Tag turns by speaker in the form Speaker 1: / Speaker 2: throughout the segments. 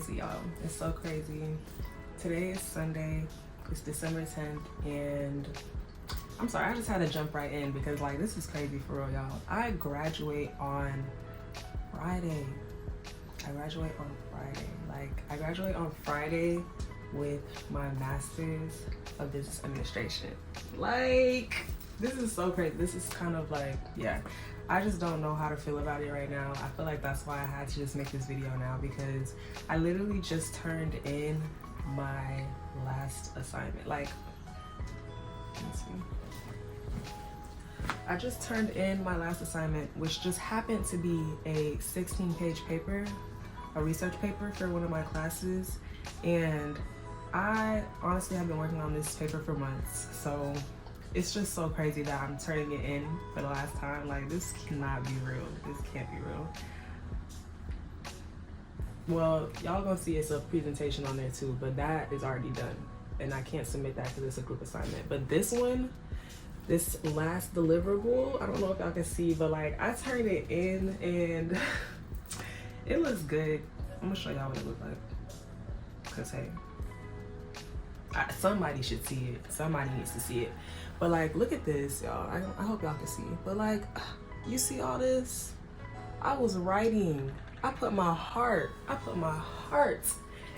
Speaker 1: crazy, y'all. It's so crazy. Today is Sunday. It's December 10th, and I'm sorry, I just had to jump right in because like this is crazy for real, y'all. I graduate on Friday. I graduate on Friday with my master's of business administration. Like, this is so crazy. This is kind of like, yeah, I just don't know how to feel about it right now. I feel like that's why I had to just make this video now, because I literally just turned in my last assignment. Like, let me see. I just turned in my last assignment, which just happened to be a 16-page paper, a research paper for one of my classes. And I honestly have been working on this paper for months. So it's just so crazy that I'm turning it in for the last time. Like, this cannot be real. This can't be real. Well, y'all gonna see it's a presentation on there too, but that is already done. And I can't submit that because it's a group assignment. But this one, this last deliverable, I don't know if y'all can see, but like I turned it in and it looks good. I'm gonna show y'all what it looks like. Cause hey, somebody should see it. Somebody needs to see it. But like, look at this, y'all. I hope y'all can see it. But like, you see all this? I was writing. I put my heart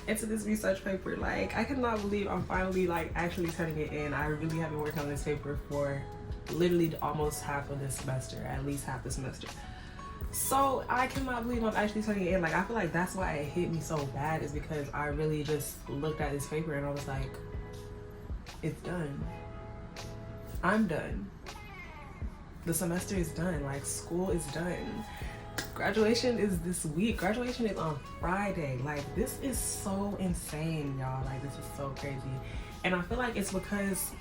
Speaker 1: into this research paper. Like, I cannot believe I'm finally like actually turning it in. I really have been working on this paper for literally almost half of this semester, at least half the semester. So I cannot believe I'm actually turning it in. Like, I feel like that's why it hit me so bad, is because I really just looked at this paper and I was like, it's done. I'm done. The semester is done. Like, school is done. Graduation is this week. Graduation is on Friday. Like, this is so insane, y'all. Like, this is so crazy. And I feel like it's because,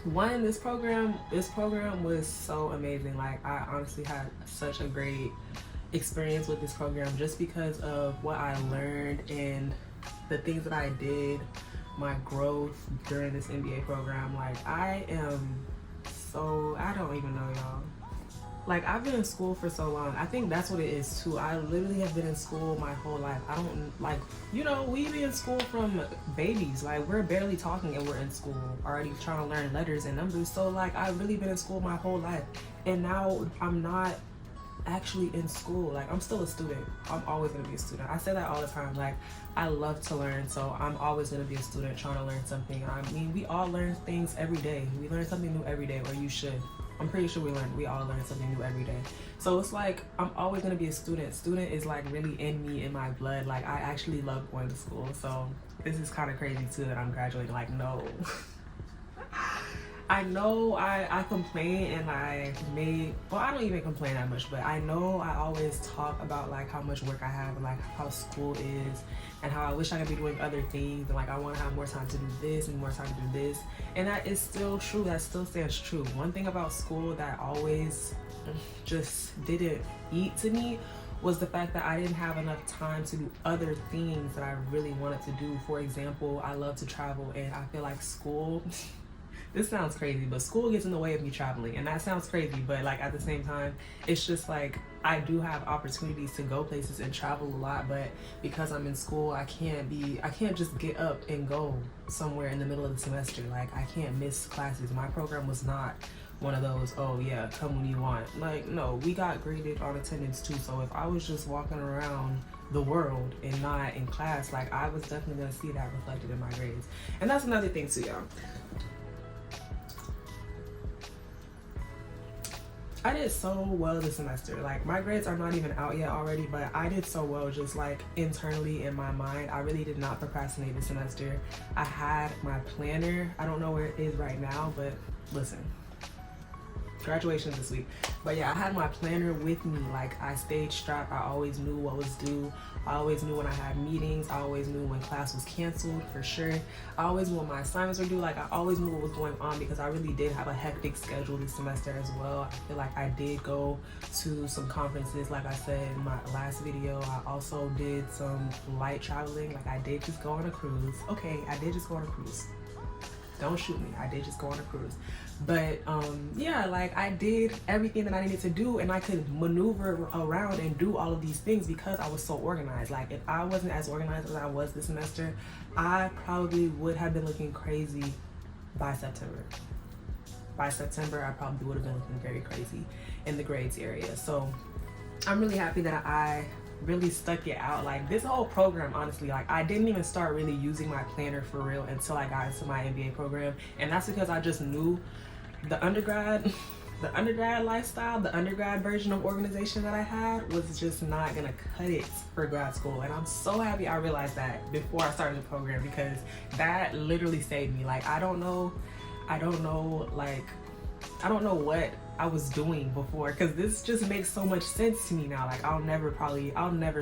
Speaker 1: one, this program was so amazing. Like, I honestly had such a great experience with this program just because of what I learned and the things that I did, my growth during this MBA program. Like, I don't even know, y'all. Like, I've been in school for so long. I think that's what it is too. I literally have been in school my whole life. I don't, like, you know, we be in school from babies. Like, we're barely talking and we're in school already trying to learn letters and numbers. So like, I've really been in school my whole life, and now I'm not actually in school. Like, I'm still a student. I'm always gonna be a student. I say that all the time. Like, I love to learn, so I'm always gonna be a student trying to learn something. I mean, we all learn things every day. We learn something new every day, or you should. I'm pretty sure we all learn something new every day. So it's like, I'm always gonna be a student. Student is like really in me, in my blood. Like, I actually love going to school. So this is kind of crazy too that I'm graduating. Like, no. I know I complain and I don't even complain that much, but I know I always talk about like how much work I have and like how school is and how I wish I could be doing other things, and like I want to have more time to do this and more time to do this. And that is still true. That still stands true. One thing about school that always just didn't eat to me was the fact that I didn't have enough time to do other things that I really wanted to do. For example, I love to travel, and I feel like school this sounds crazy, but school gets in the way of me traveling, and that sounds crazy, but like at the same time, it's just like I do have opportunities to go places and travel a lot, but because I'm in school, I can't just get up and go somewhere in the middle of the semester. Like, I can't miss classes. My program was not one of those, oh yeah, come when you want. Like, no, we got graded on attendance too, so if I was just walking around the world and not in class, like I was definitely gonna see that reflected in my grades. And that's another thing too, y'all. I did so well this semester. Like, my grades are not even out yet already, but I did so well just like internally in my mind. I really did not procrastinate this semester. I had my planner. I don't know where it is right now, but listen, graduation this week. But yeah, I had my planner with me. Like, I stayed strapped. I always knew what was due. I always knew when I had meetings. I always knew when class was canceled, for sure. I always knew when my assignments were due. Like, I always knew what was going on because I really did have a hectic schedule this semester as well. I feel like I did go to some conferences, like I said in my last video. I also did some light traveling. Like, I did just go on a cruise. Okay, I did just go on a cruise. Don't shoot me. I did just go on a cruise. But yeah, like I did everything that I needed to do, and I could maneuver around and do all of these things because I was so organized. Like if I wasn't as organized as I was this semester, I probably would have been looking crazy by September. By September, I probably would have been looking very crazy in the grades area. So I'm really happy that I really stuck it out. Like this whole program, honestly, like I didn't even start really using my planner for real until I got into my MBA program. And that's because I just knew the undergrad lifestyle, the undergrad version of organization that I had was just not gonna cut it for grad school. And I'm so happy I realized that before I started the program, because that literally saved me. Like I don't know what I was doing before, because this just makes so much sense to me now. Like I'll never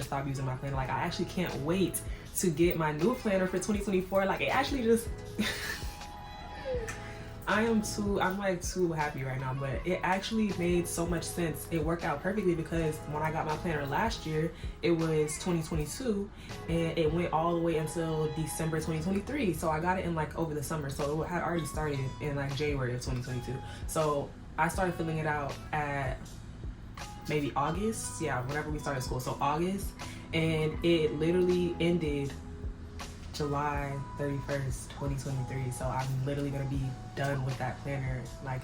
Speaker 1: stop using my planner. Like I actually can't wait to get my new planner for 2024. Like it actually just I'm like too happy right now, but it actually made so much sense. It worked out perfectly because when I got my planner last year, it was 2022 and it went all the way until December 2023. So I got it in like over the summer. So it had already started in like January of 2022. So I started filling it out at maybe August. Yeah, whenever we started school. So August, and it literally ended July 31st, 2023. So I'm literally gonna be done with that planner, like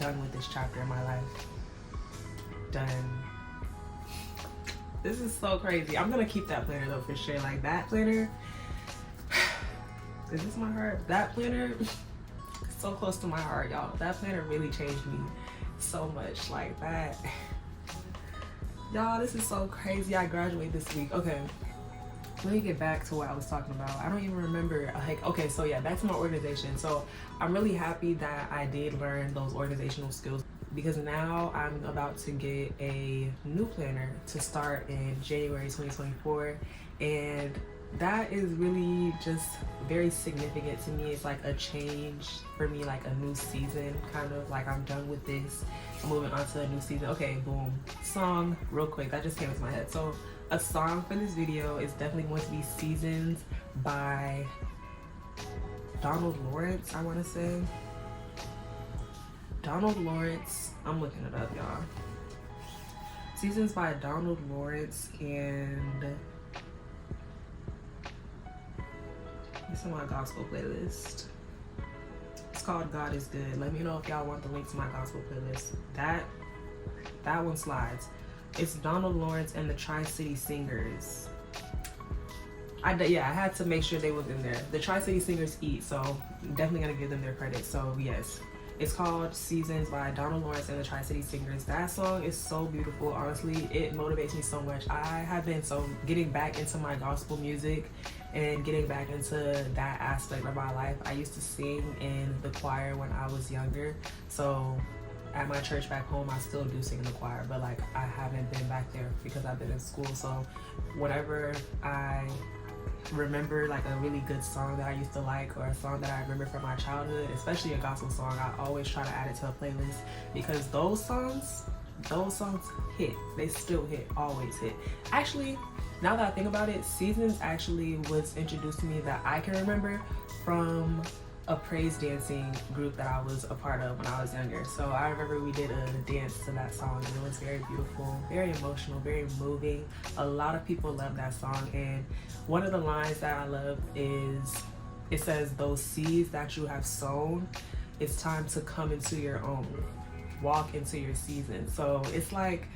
Speaker 1: done with this chapter in my life. Done. This is so crazy. I'm gonna keep that planner though for sure. Like that planner, is this my heart? That planner is so close to my heart, y'all. That planner really changed me so much. Like that. Y'all, this is so crazy. I graduate this week. Okay. Let me get back to what I was talking about. I don't even remember. Like, okay, so yeah, back to my organization. So I'm really happy that I did learn those organizational skills, because now I'm about to get a new planner to start in January 2024. And that is really just very significant to me. It's like a change for me, like a new season, kind of like I'm done with this. I'm moving on to a new season. Okay, boom. Song, real quick, that just came into my head. So a song for this video is definitely going to be Seasons by Donald Lawrence, I want to say. Donald Lawrence, I'm looking it up, y'all. Seasons by Donald Lawrence, and it's in my gospel playlist. It's called God is Good. Let me know if y'all want the link to my gospel playlist. That one slides. It's Donald Lawrence and the Tri-City Singers. I had to make sure they was in there. The Tri-City Singers eat, so I'm definitely gonna give them their credit. So yes, it's called Seasons by Donald Lawrence and the Tri-City Singers. That song is so beautiful. Honestly, it motivates me so much. I have been getting back into my gospel music and getting back into that aspect of my life. I used to sing in the choir when I was younger. So at my church back home, I still do sing in the choir, but like I haven't been back there because I've been in school. So whenever I remember like a really good song that I used to like, or a song that I remember from my childhood, especially a gospel song, I always try to add it to a playlist, because those songs hit. They still hit, always hit. Actually, now that I think about it, Seasons actually was introduced to me that I can remember from a praise dancing group that I was a part of when I was younger. So I remember we did a dance to that song, and it was very beautiful, very emotional, very moving. A lot of people love that song, and one of the lines that I love is, it says, "Those seeds that you have sown, it's time to come into your own, walk into your season." So it's like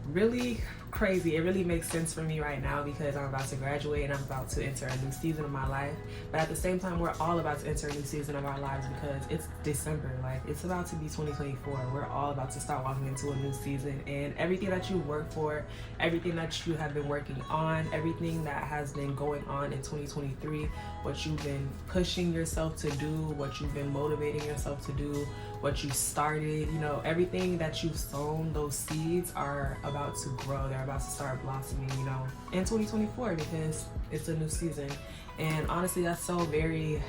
Speaker 1: really crazy. It really makes sense for me right now, because I'm about to graduate and I'm about to enter a new season of my life. But at the same time, we're all about to enter a new season of our lives, because it's December. Like, it's about to be 2024. We're all about to start walking into a new season, and everything that you work for, everything that you have been working on, everything that has been going on in 2023, what you've been pushing yourself to do, what you've been motivating yourself to do, what you started, you know, everything that you've sown, those seeds are about to grow. They're about to start blossoming, you know, in 2024, because it's a new season. And honestly, that's so very,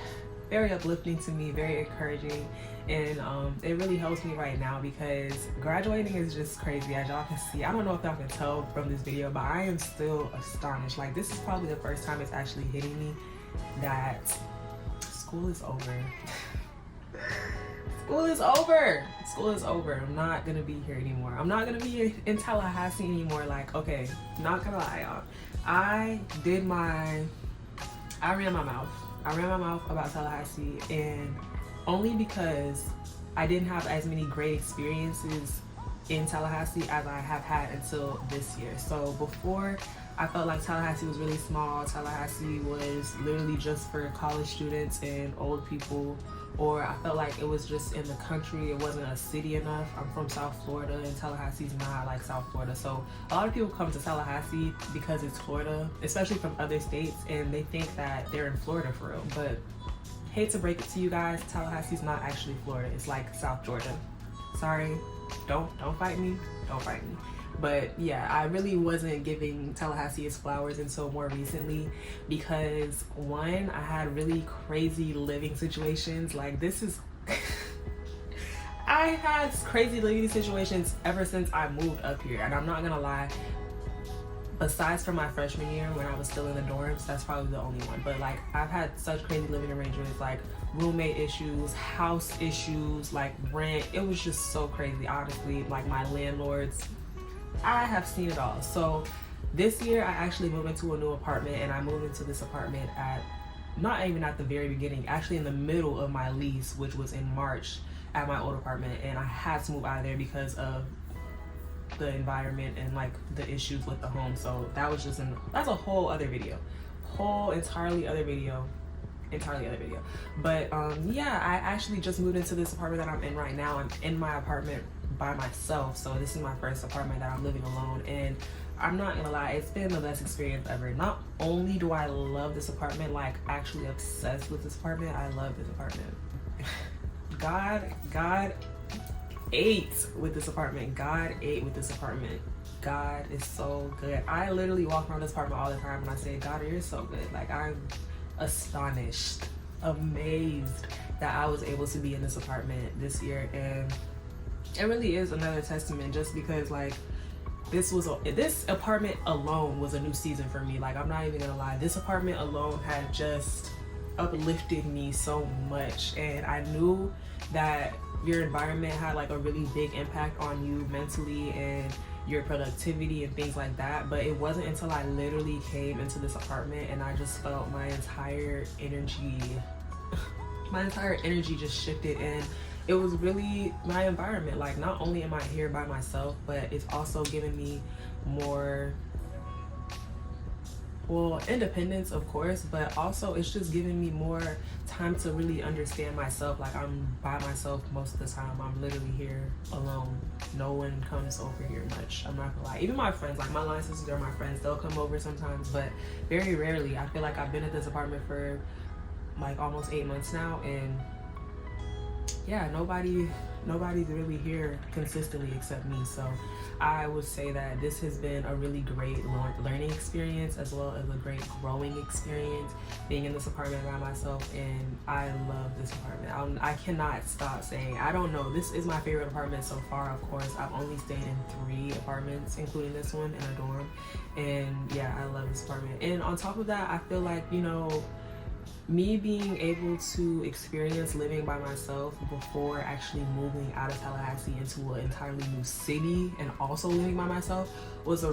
Speaker 1: very uplifting to me, very encouraging. And it really helps me right now, because graduating is just crazy, as y'all can see. I don't know if y'all can tell from this video, but I am still astonished. Like, this is probably the first time it's actually hitting me that school is over. School is over. School is over. I'm not gonna be here anymore. I'm not gonna be in Tallahassee anymore. Like, okay, not gonna lie, y'all. I ran my mouth. I ran my mouth about Tallahassee, and only because I didn't have as many great experiences in Tallahassee as I have had until this year. So before, I felt like Tallahassee was really small. Tallahassee was literally just for college students and old people, or I felt like it was just in the country. It wasn't a city enough. I'm from South Florida, and Tallahassee's not like South Florida. So a lot of people come to Tallahassee because it's Florida, especially from other states, and they think that they're in Florida for real. But hate to break it to you guys, Tallahassee's not actually Florida. It's like South Georgia. Sorry, don't fight me. Don't fight me. But yeah, I really wasn't giving Tallahassee its flowers until more recently, because one, I had really crazy living situations. Like, this is I had crazy living situations ever since I moved up here, and I'm not gonna lie, besides from my freshman year when I was still in the dorms, that's probably the only one. But like, I've had such crazy living arrangements, like roommate issues, house issues, like rent. It was just so crazy, honestly. Like, my landlords, I have seen it all. So this year I actually moved into a new apartment, and I moved into this apartment not even at the very beginning, actually in the middle of my lease, which was in March, at my old apartment. And I had to move out of there because of the environment and like the issues with the home. So that was just that's a whole other video, entirely other video. But yeah, I actually just moved into this apartment that I'm in right now. I'm in my apartment by myself, so this is my first apartment that I'm living alone, and I'm not gonna lie, it's been the best experience ever. Not only do I love this apartment, like actually obsessed with this apartment, I love this apartment. God ate with this apartment. God ate with this apartment. God is so good. I literally walk around this apartment all the time and I say, God, you're so good. Like, I'm astonished, amazed that I was able to be in this apartment this year. And it really is another testament, just because like this apartment alone was a new season for me. Like, I'm not even gonna lie, this apartment alone had just uplifted me so much, and I knew that your environment had like a really big impact on you mentally and your productivity and things like that. But it wasn't until I literally came into this apartment and I just felt my entire energy just shifted, and it was really my environment. Like, not only am I here by myself, but it's also giving me more, well, independence, of course, but also it's just giving me more time to really understand myself. Like, I'm by myself most of the time. I'm literally here alone. No one comes over here much. I'm not gonna lie. Even my friends, like my line sisters are my friends, they'll come over sometimes, but very rarely. I feel like I've been at this apartment for like almost 8 months now, and yeah, nobody's really here consistently except me. So I would say that this has been a really great learning experience, as well as a great growing experience, being in this apartment by myself. And I love this apartment. I cannot stop saying, I don't know, this is my favorite apartment so far. Of course, I've only stayed in 3 apartments, including this one, in a dorm. And yeah, I love this apartment. And on top of that, I feel like, you know, me being able to experience living by myself before actually moving out of Tallahassee into an entirely new city and also living by myself was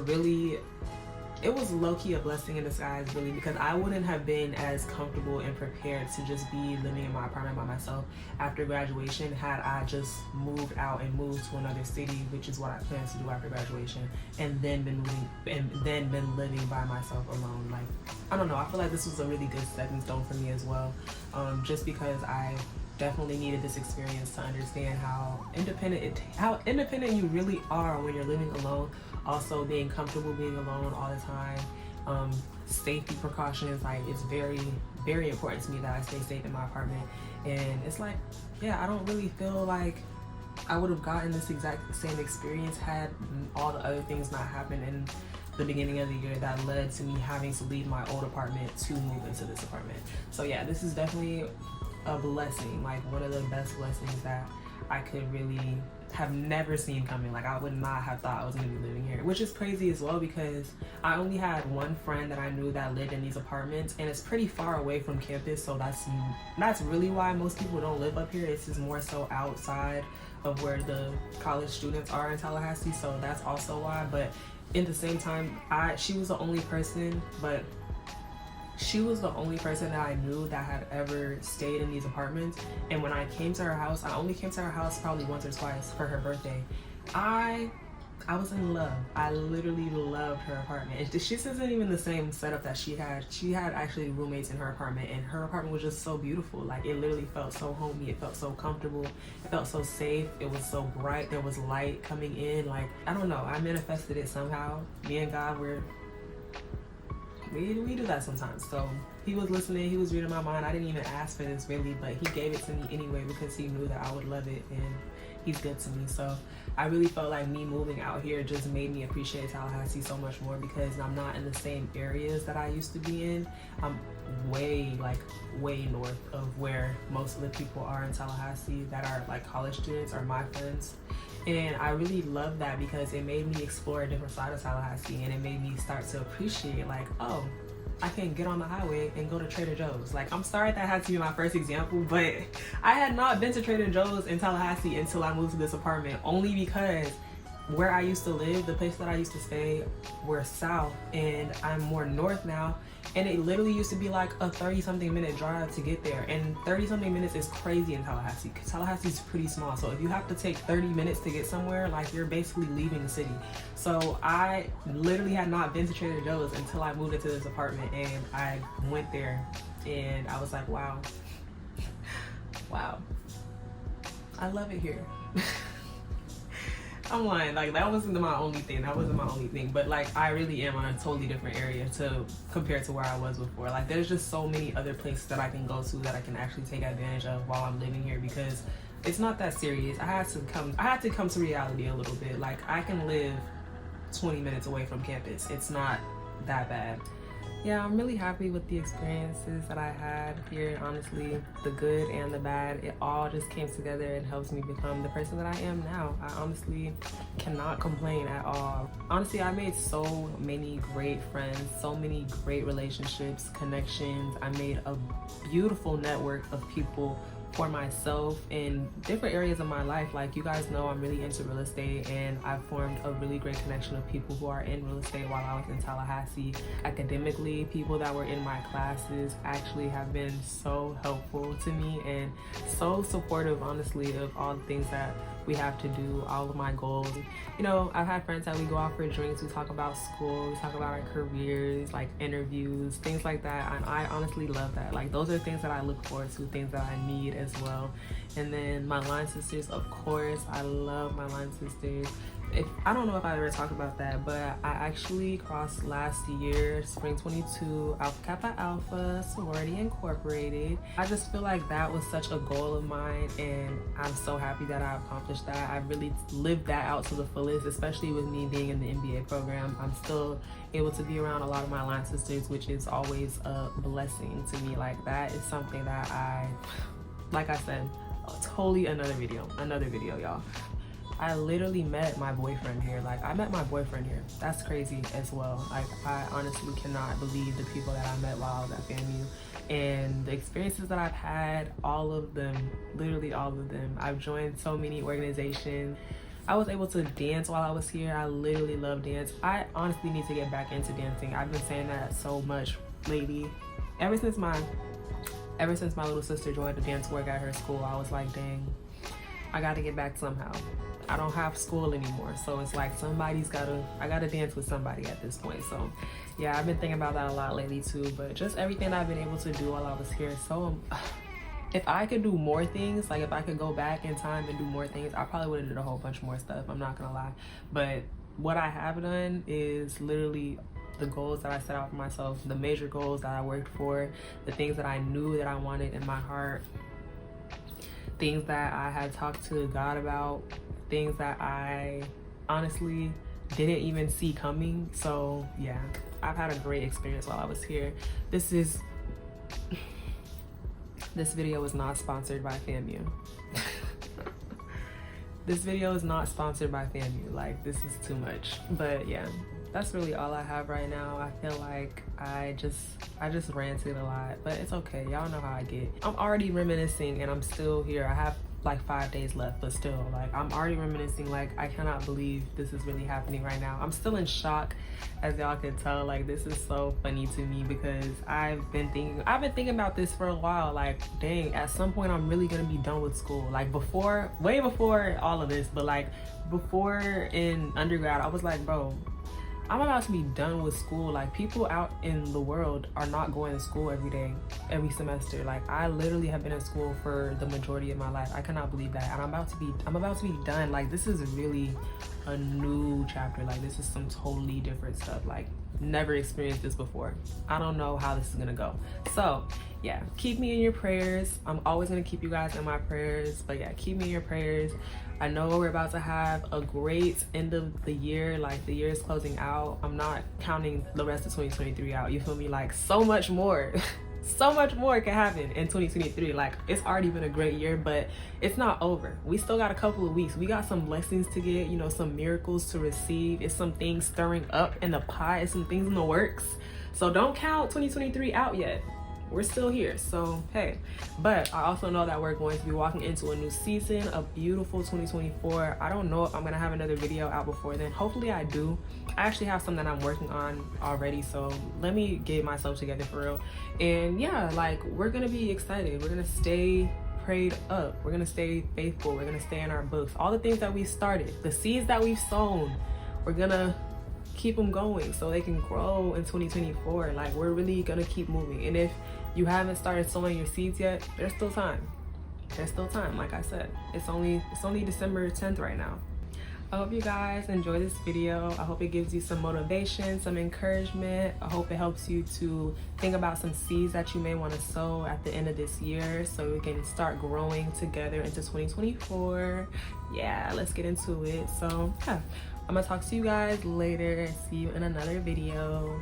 Speaker 1: it was low-key a blessing in disguise, really, because I wouldn't have been as comfortable and prepared to just be living in my apartment by myself after graduation had I just moved out and moved to another city, which is what I plan to do after graduation, and then been living by myself alone. Like, I don't know, I feel like this was a really good stepping stone for me as well, just because I definitely needed this experience to understand how independent you really are when you're living alone. Also, being comfortable being alone all the time. Safety precautions, like, it's very, very important to me that I stay safe in my apartment. And it's like, yeah, I don't really feel like I would have gotten this exact same experience had all the other things not happened in the beginning of the year that led to me having to leave my old apartment to move into this apartment. So yeah, this is definitely a blessing, like one of the best blessings that I could really have never seen coming. Like I would not have thought I was gonna be living here, which is crazy as well because I only had one friend that I knew that lived in these apartments, and it's pretty far away from campus, so that's really why most people don't live up here. It's just more so outside of where the college students are in Tallahassee, so that's also why. But in the same time, she was the only person that I knew that had ever stayed in these apartments. And when I came to her house, I only came to her house probably once or twice for her birthday. I was in love. I literally loved her apartment. And this isn't even the same setup that she had. She had actually roommates in her apartment, and her apartment was just so beautiful. Like it literally felt so homey. It felt so comfortable. It felt so safe. It was so bright. There was light coming in. Like, I don't know. I manifested it somehow. Me and God we do that sometimes. So he was listening. He was reading my mind. I didn't even ask for this really, but he gave it to me anyway because he knew that I would love it, and he's good to me. So I really felt like me moving out here just made me appreciate Tallahassee so much more because I'm not in the same areas that I used to be in. I'm way north of where most of the people are in Tallahassee that are like college students or my friends. And I really love that because it made me explore a different side of Tallahassee, and it made me start to appreciate like, oh, I can get on the highway and go to Trader Joe's. Like, I'm sorry that had to be my first example, but I had not been to Trader Joe's in Tallahassee until I moved to this apartment, only because where I used to live, the place that I used to stay, were south, and I'm more north now, and it literally used to be like a 30-something minute drive to get there, and 30-something minutes is crazy in Tallahassee because Tallahassee is pretty small. So if you have to take 30 minutes to get somewhere, like you're basically leaving the city. So I literally had not been to Trader Joe's until I moved into this apartment, and I went there and I was like, wow, I love it here. I'm lying, like that wasn't my only thing, but like I really am on a totally different area compared to where I was before. Like there's just so many other places that I can go to that I can actually take advantage of while I'm living here because it's not that serious. I had to come to reality a little bit. Like I can live 20 minutes away from campus. It's not that bad. Yeah, I'm really happy with the experiences that I had here. Honestly, the good and the bad, it all just came together and helps me become the person that I am now. I honestly cannot complain at all. Honestly, I made so many great friends, so many great relationships, connections. I made a beautiful network of people for myself in different areas of my life. Like you guys know, I'm really into real estate, and I've formed a really great connection of people who are in real estate while I was in Tallahassee. Academically, people that were in my classes actually have been so helpful to me and so supportive, honestly, of all the things that we have to do, all of my goals. You know, I've had friends that we go out for drinks, we talk about school, we talk about our careers, like interviews, things like that, and I honestly love that. Like those are things that I look forward to, things that I need as well. And then my line sisters, of course, I love my line sisters. I don't know if I ever talked about that, but I actually crossed last year, spring 22, Alpha Kappa Alpha, Sorority Incorporated. I just feel like that was such a goal of mine, and I'm so happy that I accomplished that. I really lived that out to the fullest, especially with me being in the MBA program. I'm still able to be around a lot of my line sisters, which is always a blessing to me. Like that is something that like I said, totally another video, y'all. I literally met my boyfriend here. Like I met my boyfriend here. That's crazy as well. Like I honestly cannot believe the people that I met while I was at FAMU and the experiences that I've had, all of them, literally all of them. I've joined so many organizations. I was able to dance while I was here. I literally love dance. I honestly need to get back into dancing. I've been saying that so much lately. Ever since my little sister joined the dance work at her school, I was like, dang, I gotta get back somehow. I don't have school anymore, so it's like I gotta dance with somebody at this point. So yeah, I've been thinking about that a lot lately too, but just everything I've been able to do while I was here. So if I could do more things, like if I could go back in time and do more things, I probably would have did a whole bunch more stuff, I'm not gonna lie. But what I have done is literally the goals that I set out for myself, the major goals that I worked for, the things that I knew that I wanted in my heart, things that I had talked to God about, things that I honestly didn't even see coming. So yeah, I've had a great experience while I was here. This video is not sponsored by FAMU. This video is not sponsored by FAMU. Like, this is too much. But yeah, that's really all I have right now. I feel like I just ranted a lot, but it's okay. Y'all know how I get. I'm already reminiscing and I'm still here. I have like 5 days left, but still, like, I'm already reminiscing. Like, I cannot believe this is really happening right now. I'm still in shock, as y'all can tell. Like, this is so funny to me because I've been thinking about this for a while. Like, dang, at some point I'm really gonna be done with school. Like, before, way before all of this, but like before in undergrad, I was like, bro, I'm about to be done with school. Like, people out in the world are not going to school every day, every semester. Like, I literally have been in school for the majority of my life. I cannot believe that. And I'm about to be done. Like, this is really a new chapter. Like, this is some totally different stuff. Like, never experienced this before. I don't know how this is gonna go. So yeah, keep me in your prayers. I'm always gonna keep you guys in my prayers, but yeah, keep me in your prayers. I know we're about to have a great end of the year. Like, the year is closing out. I'm not counting the rest of 2023 out, you feel me? Like, so much more so much more can happen in 2023. Like, it's already been a great year, but it's not over. We still got a couple of weeks. We got some blessings to get, you know, some miracles to receive. It's some things stirring up in the pie. It's some things in the works. So don't count 2023 out yet. We're still here, so hey. But I also know that we're going to be walking into a new season, a beautiful 2024. I don't know if I'm gonna have another video out before then. Hopefully I do. I actually have some that I'm working on already, so let me get myself together for real. And yeah, like, we're gonna be excited. We're gonna stay prayed up. We're gonna stay faithful. We're gonna stay in our books. All the things that we started, the seeds that we've sown, we're gonna keep them going so they can grow in 2024. Like, we're really gonna keep moving. And if you haven't started sowing your seeds yet, there's still time. There's still time. Like I said, it's only December 10th right now. I hope you guys enjoy this video. I hope it gives you some motivation, some encouragement. I hope it helps you to think about some seeds that you may want to sow at the end of this year so we can start growing together into 2024. Yeah, let's get into it. So yeah, I'm gonna talk to you guys later. See you in another video.